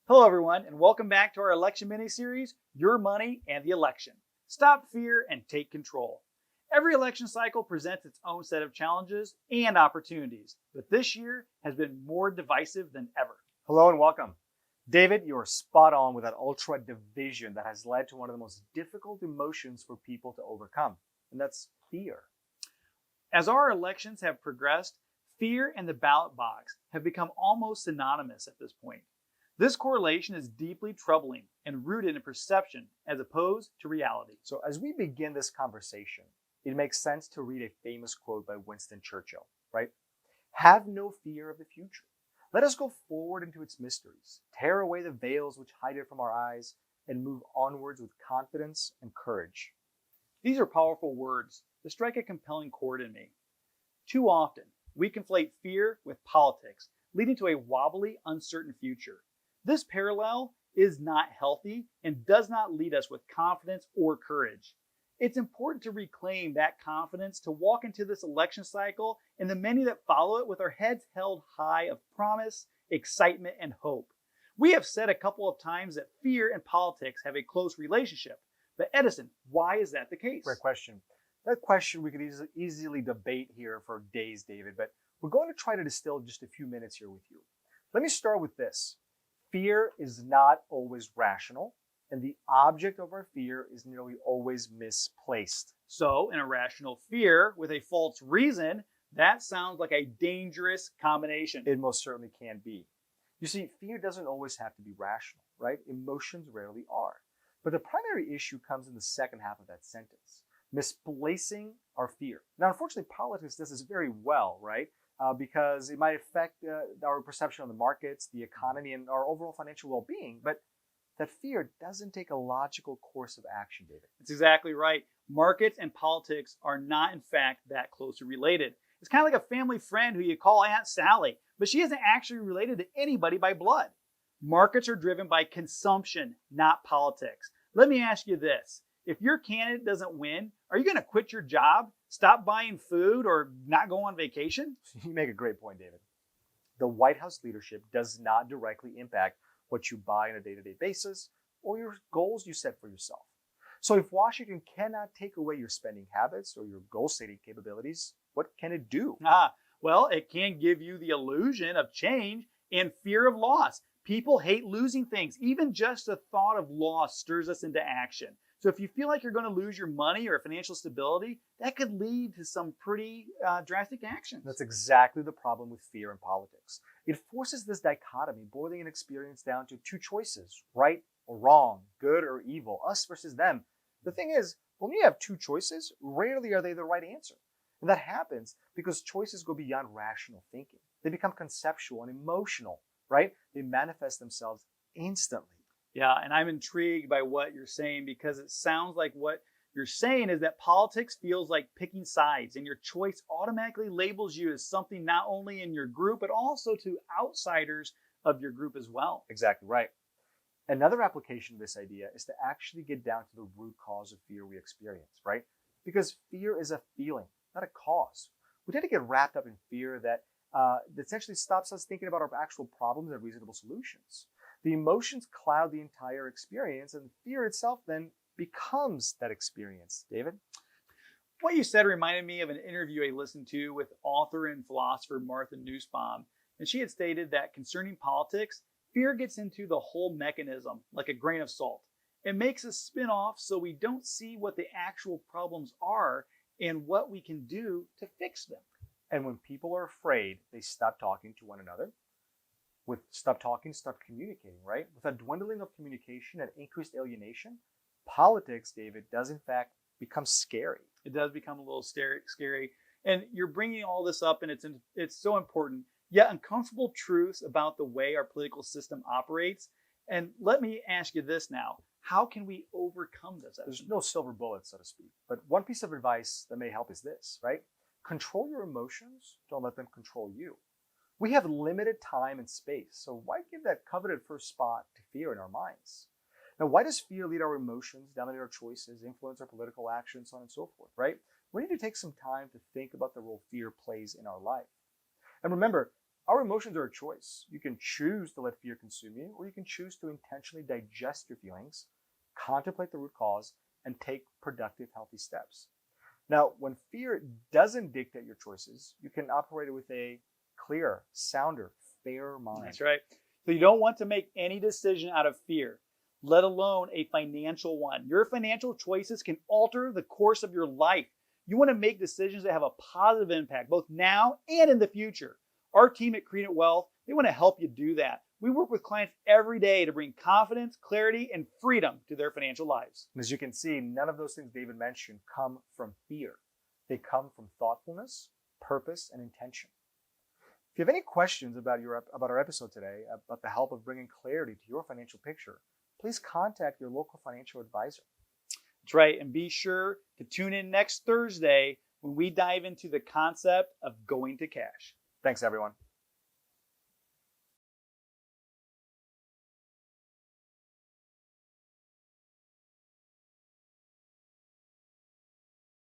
Hello, everyone, and welcome back to our election mini-series, Your Money and the Election. Stop fear and take control. Every election cycle presents its own set of challenges and opportunities, but this year has been more divisive than ever. Hello and welcome. David, you're spot on with that ultra division that has led to one of the most difficult emotions for people to overcome, and that's fear. As our elections have progressed, fear and the ballot box have become almost synonymous at this point. This correlation is deeply troubling and rooted in perception as opposed to reality. So as we begin this conversation, it makes sense to read a famous quote by Winston Churchill, right? Have no fear of the future. Let us go forward into its mysteries, tear away the veils which hide it from our eyes, and move onwards with confidence and courage. These are powerful words that strike a compelling chord in me. Too often, we conflate fear with politics, leading to a wobbly, uncertain future. This parallel is not healthy and does not lead us with confidence or courage. It's important to reclaim that confidence to walk into this election cycle and the many that follow it with our heads held high of promise, excitement, and hope. We have said a couple of times that fear and politics have a close relationship. But Edison, why is that the case? Great question. That question we could easily debate here for days, David, but we're going to try to distill just a few minutes here with you. Let me start with this. Fear is not always rational, and the object of our fear is nearly always misplaced. So, an irrational fear with a false reason, that sounds like a dangerous combination. It most certainly can be. You see, fear doesn't always have to be rational, right? Emotions rarely are. But the primary issue comes in the second half of that sentence, misplacing our fear. Now, unfortunately, politics does this very well, right? Because it might affect our perception of the markets, the economy, and our overall financial well-being. But that fear doesn't take a logical course of action, David. That's exactly right. Markets and politics are not, in fact, that closely related. It's kind of like a family friend who you call Aunt Sally, but she isn't actually related to anybody by blood. Markets are driven by consumption, not politics. Let me ask you this. If your candidate doesn't win, are you going to quit your job, stop buying food, or not go on vacation? You make a great point, David. The White House leadership does not directly impact what you buy on a day-to-day basis or your goals you set for yourself. So if Washington cannot take away your spending habits or your goal-setting capabilities, what can it do? Well, it can give you the illusion of change and fear of loss. People hate losing things. Even just the thought of loss stirs us into action. So if you feel like you're going to lose your money or financial stability, that could lead to some pretty drastic actions. That's exactly the problem with fear in politics. It forces this dichotomy, boiling an experience down to two choices, right or wrong, good or evil, us versus them. The thing is, when you have two choices, rarely are they the right answer. And that happens because choices go beyond rational thinking. They become conceptual and emotional, right? They manifest themselves instantly. Yeah, and I'm intrigued by what you're saying because it sounds like what you're saying is that politics feels like picking sides, and your choice automatically labels you as something not only in your group, but also to outsiders of your group as well. Exactly right. Another application of this idea is to actually get down to the root cause of fear we experience, right? Because fear is a feeling, not a cause. We tend to get wrapped up in fear that essentially stops us thinking about our actual problems and reasonable solutions. The emotions cloud the entire experience, and fear itself then becomes that experience. David? What you said reminded me of an interview I listened to with author and philosopher Martha Nussbaum, and she had stated that concerning politics, fear gets into the whole mechanism like a grain of salt. It makes us spin off so we don't see what the actual problems are and what we can do to fix them. And when people are afraid, they stop talking to one another. With stop talking, stop communicating, right? With a dwindling of communication and increased alienation, politics, David, does in fact become scary. It does become a little scary. And you're bringing all this up, and it's so important. Yet uncomfortable truths about the way our political system operates. And let me ask you this now. How can we overcome this? There's no silver bullet, so to speak. But one piece of advice that may help is this, right? Control your emotions. Don't let them control you. We have limited time and space, so why give that coveted first spot to fear in our minds? Now, why does fear lead our emotions, dominate our choices, influence our political actions, so on and so forth, right? We need to take some time to think about the role fear plays in our life. And remember, Our emotions are a choice. You can choose to let fear consume you, or you can choose to intentionally digest your feelings, contemplate the root cause, and take productive, healthy steps. Now, when fear doesn't dictate your choices, you can operate it with a clear, sounder, fair mind. That's right. So you don't want to make any decision out of fear, let alone a financial one. Your financial choices can alter the course of your life. You want to make decisions that have a positive impact, both now and in the future. Our team at Credent Wealth, they want to help you do that. We work with clients every day to bring confidence, clarity, and freedom to their financial lives. And as you can see, none of those things David mentioned come from fear. They come from thoughtfulness, purpose, and intention. If you have any questions about our episode today, about the help of bringing clarity to your financial picture, please contact your local financial advisor. That's right. And be sure to tune in next Thursday when we dive into the concept of going to cash. Thanks, everyone.